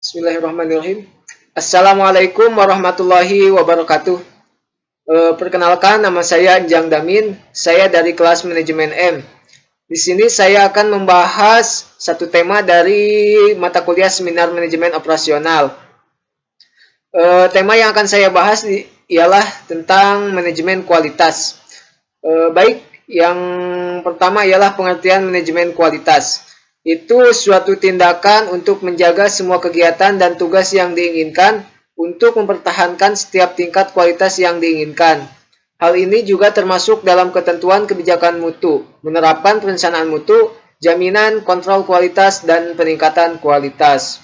Bismillahirrahmanirrahim. Assalamualaikum warahmatullahi wabarakatuh. Perkenalkan, nama saya Jang Damin. Saya dari kelas manajemen M. Di sini saya akan membahas satu tema dari mata kuliah seminar manajemen operasional. Tema yang akan saya bahas ialah tentang manajemen kualitas. Baik, yang pertama ialah pengertian manajemen kualitas. Itu suatu tindakan untuk menjaga semua kegiatan dan tugas yang diinginkan untuk mempertahankan setiap tingkat kualitas yang diinginkan. Hal ini juga termasuk dalam ketentuan kebijakan mutu, menerapkan perencanaan mutu, jaminan, kontrol kualitas, dan peningkatan kualitas.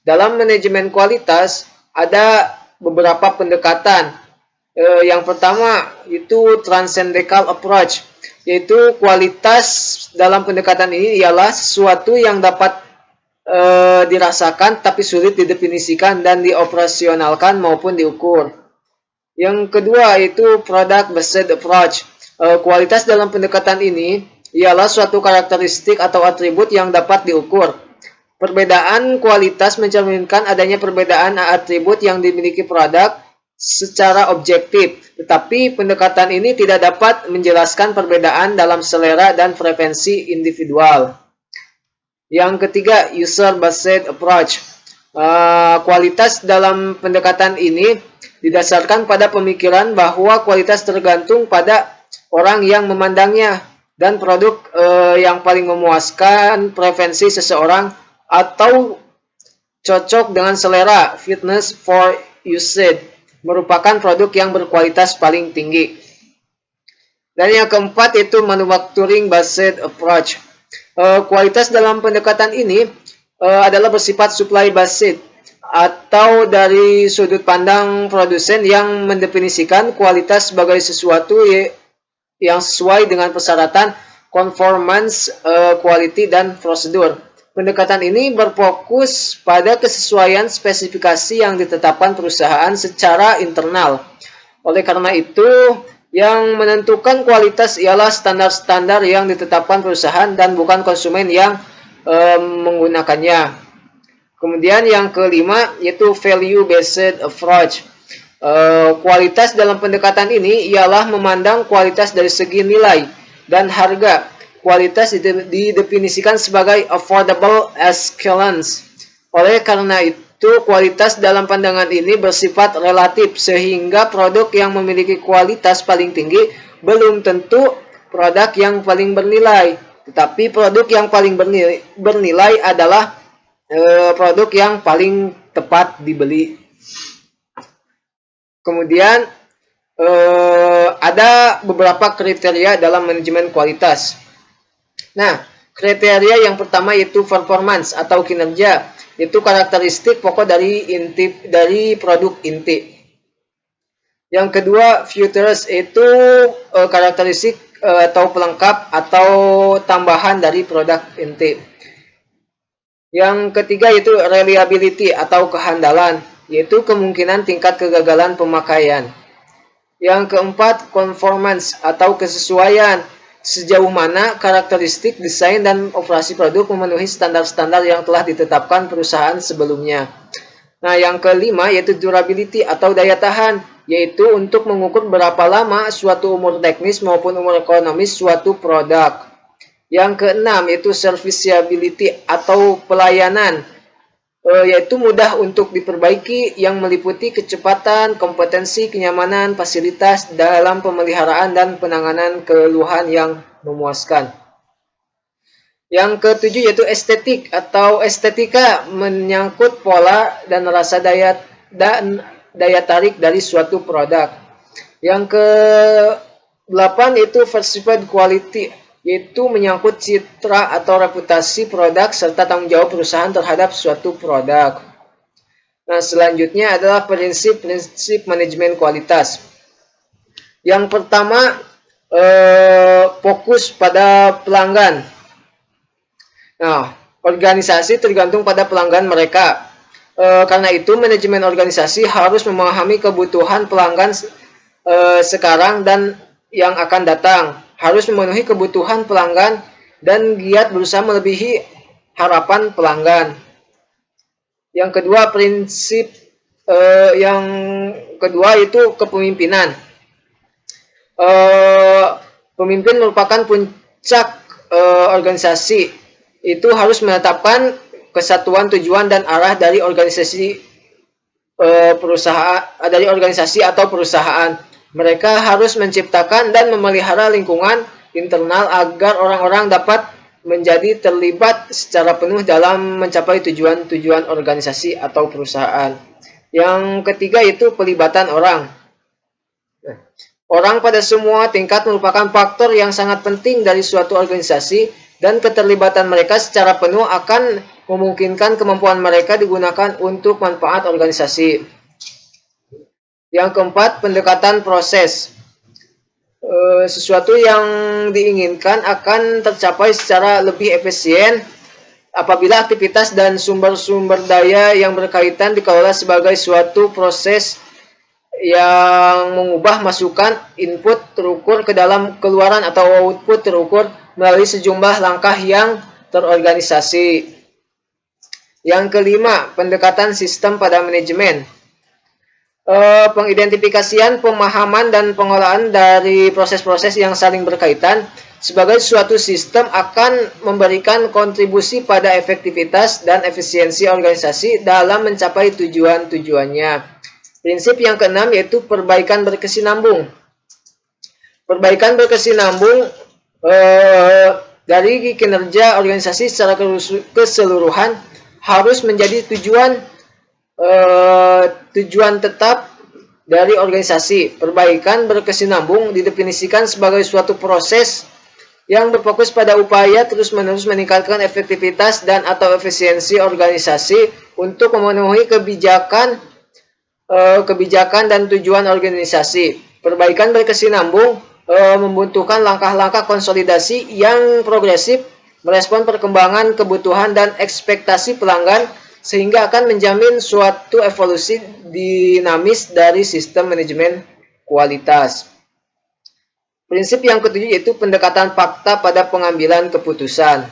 Dalam manajemen kualitas, ada beberapa pendekatan. Yang pertama itu transcendental approach, yaitu kualitas dalam pendekatan ini ialah sesuatu yang dapat dirasakan tapi sulit didefinisikan dan dioperasionalkan maupun diukur. Yang kedua itu product based approach. Kualitas dalam pendekatan ini ialah suatu karakteristik atau atribut yang dapat diukur. Perbedaan kualitas mencerminkan adanya perbedaan atribut yang dimiliki produk secara objektif, tetapi pendekatan ini tidak dapat menjelaskan perbedaan dalam selera dan preferensi individual. Yang ketiga, user-based approach. Kualitas dalam pendekatan ini didasarkan pada pemikiran bahwa kualitas tergantung pada orang yang memandangnya dan produk yang paling memuaskan preferensi seseorang atau cocok dengan selera, fitness for usage, merupakan produk yang berkualitas paling tinggi. Dan yang keempat itu manufacturing based approach. Kualitas dalam pendekatan ini adalah bersifat supply based atau dari sudut pandang produsen yang mendefinisikan kualitas sebagai sesuatu yang sesuai dengan persyaratan conformance, quality, dan prosedur. Pendekatan ini berfokus pada kesesuaian spesifikasi yang ditetapkan perusahaan secara internal. Oleh karena itu, yang menentukan kualitas ialah standar-standar yang ditetapkan perusahaan dan bukan konsumen yang menggunakannya. Kemudian yang kelima yaitu value-based approach. Kualitas dalam pendekatan ini ialah memandang kualitas dari segi nilai dan harga. Kualitas didefinisikan sebagai affordable excellence. Oleh karena itu, kualitas dalam pandangan ini bersifat relatif, sehingga produk yang memiliki kualitas paling tinggi belum tentu produk yang paling bernilai. Tetapi produk yang paling bernilai adalah produk yang paling tepat dibeli. Kemudian ada beberapa kriteria dalam manajemen kualitas. Nah, kriteria yang pertama yaitu performance atau kinerja, itu karakteristik pokok dari produk inti. Yang kedua, features itu karakteristik atau pelengkap atau tambahan dari produk inti. Yang ketiga yaitu reliability atau kehandalan, yaitu kemungkinan tingkat kegagalan pemakaian. Yang keempat, conformance atau kesesuaian, sejauh mana karakteristik, desain, dan operasi produk memenuhi standar-standar yang telah ditetapkan perusahaan sebelumnya. Nah, yang kelima yaitu durability atau daya tahan, yaitu untuk mengukur berapa lama suatu umur teknis maupun umur ekonomis suatu produk. Yang keenam yaitu serviceability atau pelayanan, yaitu mudah untuk diperbaiki yang meliputi kecepatan, kompetensi, kenyamanan, fasilitas dalam pemeliharaan dan penanganan keluhan yang memuaskan. Yang ketujuh yaitu estetik atau estetika, menyangkut pola dan rasa daya tarik dari suatu produk. Yang ke-8 itu perceived quality, yaitu menyangkut citra atau reputasi produk serta tanggung jawab perusahaan terhadap suatu produk. Nah, selanjutnya adalah prinsip-prinsip manajemen kualitas. Yang pertama, fokus pada pelanggan. Nah, organisasi tergantung pada pelanggan mereka. Karena itu, manajemen organisasi harus memahami kebutuhan pelanggan sekarang dan yang akan datang, harus memenuhi kebutuhan pelanggan dan giat berusaha melebihi harapan pelanggan. Yang kedua, prinsip yang kedua itu kepemimpinan. Pemimpin merupakan puncak organisasi. Itu harus menetapkan kesatuan tujuan dan arah dari organisasi dari organisasi atau perusahaan. Mereka harus menciptakan dan memelihara lingkungan internal agar orang-orang dapat menjadi terlibat secara penuh dalam mencapai tujuan-tujuan organisasi atau perusahaan. Yang ketiga itu pelibatan orang. Orang pada semua tingkat merupakan faktor yang sangat penting dari suatu organisasi, dan keterlibatan mereka secara penuh akan memungkinkan kemampuan mereka digunakan untuk manfaat organisasi. Yang keempat, pendekatan proses. Sesuatu yang diinginkan akan tercapai secara lebih efisien apabila aktivitas dan sumber-sumber daya yang berkaitan dikelola sebagai suatu proses yang mengubah masukan input terukur ke dalam keluaran atau output terukur melalui sejumlah langkah yang terorganisasi. Yang kelima, pendekatan sistem pada manajemen. Pengidentifikasian, pemahaman, dan pengolahan dari proses-proses yang saling berkaitan sebagai suatu sistem akan memberikan kontribusi pada efektivitas dan efisiensi organisasi dalam mencapai tujuan-tujuannya. Prinsip yang keenam yaitu perbaikan berkesinambung. Perbaikan berkesinambung dari kinerja organisasi secara keseluruhan harus menjadi tujuan tetap dari organisasi. Perbaikan berkesinambung didefinisikan sebagai suatu proses yang berfokus pada upaya terus-menerus meningkatkan efektivitas dan atau efisiensi organisasi untuk memenuhi kebijakan dan tujuan organisasi. Perbaikan berkesinambung membutuhkan langkah-langkah konsolidasi yang progresif, merespon perkembangan kebutuhan dan ekspektasi pelanggan, sehingga akan menjamin suatu evolusi dinamis dari sistem manajemen kualitas. Prinsip yang ketujuh yaitu pendekatan fakta pada pengambilan keputusan.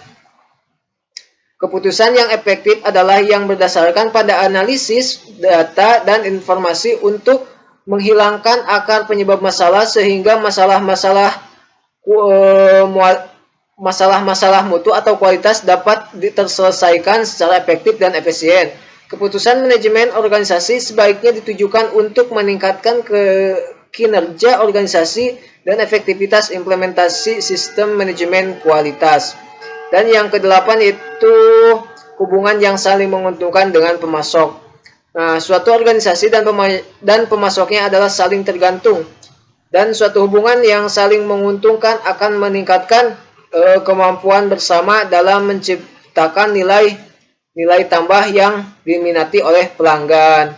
Keputusan yang efektif adalah yang berdasarkan pada analisis data dan informasi untuk menghilangkan akar penyebab masalah sehingga masalah mutu atau kualitas dapat terselesaikan secara efektif dan efisien. Keputusan manajemen organisasi sebaiknya ditujukan untuk meningkatkan kinerja organisasi dan efektivitas implementasi sistem manajemen kualitas. Dan yang kedelapan itu hubungan yang saling menguntungkan dengan pemasok. Nah, suatu organisasi dan pemasoknya adalah saling tergantung, dan suatu hubungan yang saling menguntungkan akan meningkatkan kemampuan bersama dalam menciptakan nilai tambah yang diminati oleh pelanggan.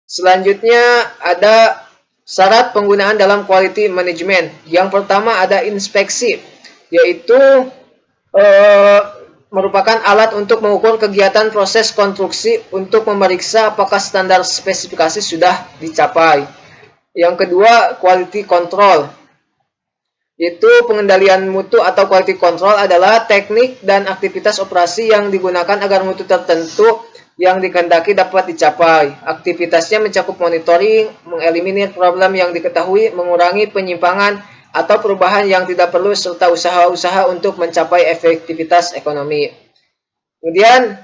Selanjutnya ada syarat penggunaan dalam quality management. Yang pertama ada inspeksi, yaitu merupakan alat untuk mengukur kegiatan proses konstruksi untuk memeriksa apakah standar spesifikasi sudah dicapai. Yang kedua, quality control, yaitu pengendalian mutu atau quality control adalah teknik dan aktivitas operasi yang digunakan agar mutu tertentu yang dikehendaki dapat dicapai. Aktivitasnya mencakup monitoring, mengeliminir problem yang diketahui, mengurangi penyimpangan atau perubahan yang tidak perlu, serta usaha-usaha untuk mencapai efektivitas ekonomi. Kemudian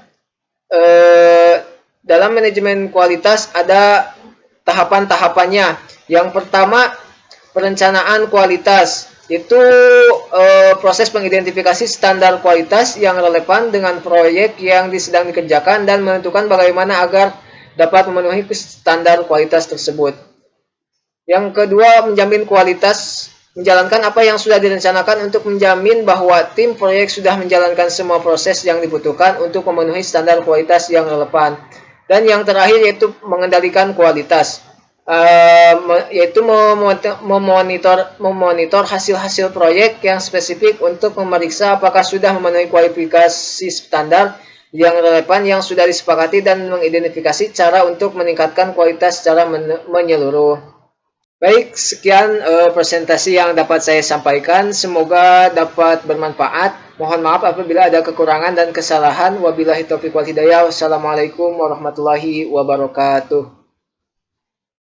dalam manajemen kualitas ada tahapan-tahapannya. Yang pertama, perencanaan kualitas. Itu proses pengidentifikasi standar kualitas yang relevan dengan proyek yang sedang dikerjakan dan menentukan bagaimana agar dapat memenuhi standar kualitas tersebut. Yang kedua, menjamin kualitas. Menjalankan apa yang sudah direncanakan untuk menjamin bahwa tim proyek sudah menjalankan semua proses yang dibutuhkan untuk memenuhi standar kualitas yang relevan. Dan yang terakhir yaitu mengendalikan kualitas, yaitu memonitor hasil-hasil proyek yang spesifik untuk memeriksa apakah sudah memenuhi kualifikasi standar yang relevan yang sudah disepakati dan mengidentifikasi cara untuk meningkatkan kualitas secara menyeluruh. Baik, sekian presentasi yang dapat saya sampaikan. Semoga dapat bermanfaat. Mohon maaf apabila ada kekurangan dan kesalahan. Wabillahi taufiq wal hidayah. Wassalamualaikum warahmatullahi wabarakatuh.